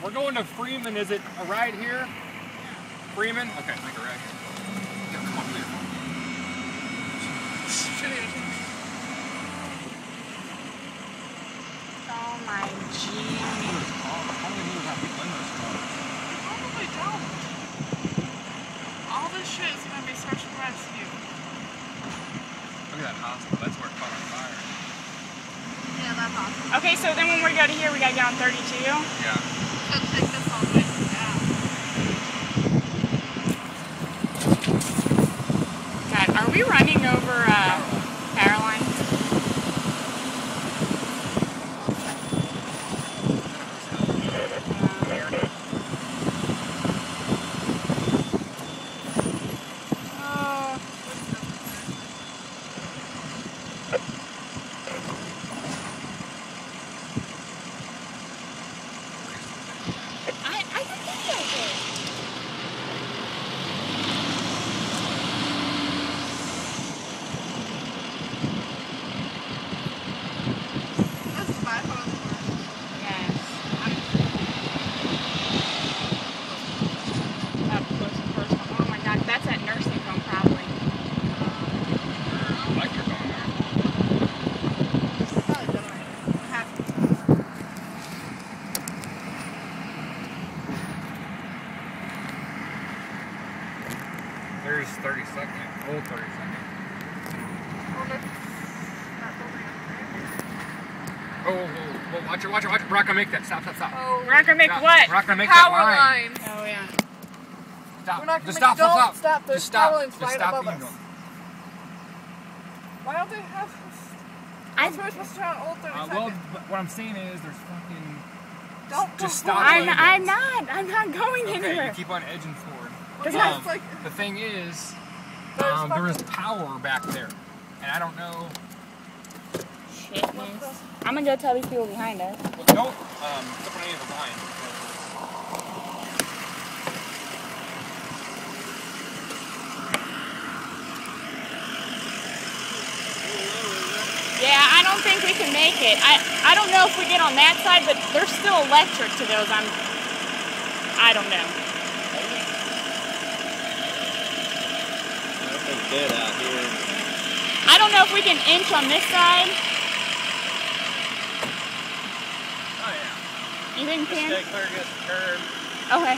We're going to Freeman. Is it a right here? Yeah. Freeman? Okay, make a right here. Yeah, come on, clear. Oh my Jimmy. Probably don't. All this shit is gonna be search and rescue. Look at that hospital. That's where it caught on fire. Yeah, that hospital. Okay, so then when we go to here, we gotta get on 32? Yeah. So take this all the way to the app. God, are we running over power lines? There's 32nd, old 32nd. Oh, watch it. We're not gonna make that. Stop. Oh, we're not gonna make what? We're not gonna make power that line. lines. Oh yeah. Stop. We're not gonna Just make, stop. stop. There's Just stop. power lines Just right stop above the us. eagle. Why don't they have this? That's where we're supposed to turn on old 32nd. Well, what I'm saying is there's fucking... Don't just go stop. I'm not going okay, anywhere. you keep on edging forward. The thing is, there is power back there, and I don't know. Shitness. I'm gonna go tell these people behind us. Well, don't step on any of the lines. Yeah, I don't think we can make it. I don't know if we get on that side, but there's still electric to those. I don't know. It's dead out here. I don't know if we can inch on this side. Oh yeah. You think we can? Stay clear against the curb. Okay.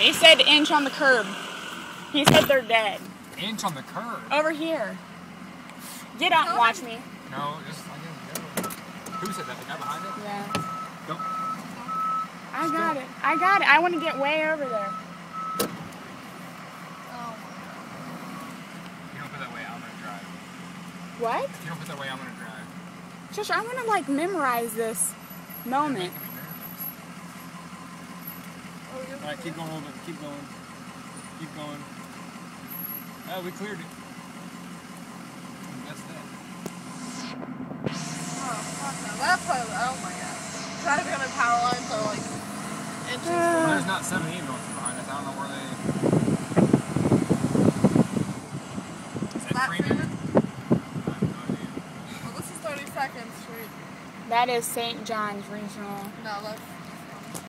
He said inch on the curb. He said they're dead. Inch on the curb. Over here. Get out and watch me. No, just I didn't go. Who said that? The guy behind it? Yeah. Don't. I got it. I want to get way over there. Oh. If you don't put that way, I'm gonna drive. What? If you don't put that way, I'm gonna drive. Shush, I want to like memorize this moment. Alright, keep going a little bit. Keep going. Keep going. Oh, we cleared it. That's that. Oh, fuck no. That's probably, oh my god. Try to be on the power lines so like inches. Well, there's not 7 ambulances behind us. I don't know where they... Is that Freeman? I have no idea. Well, this is 32nd Street. That is St. John's Regional. No, that's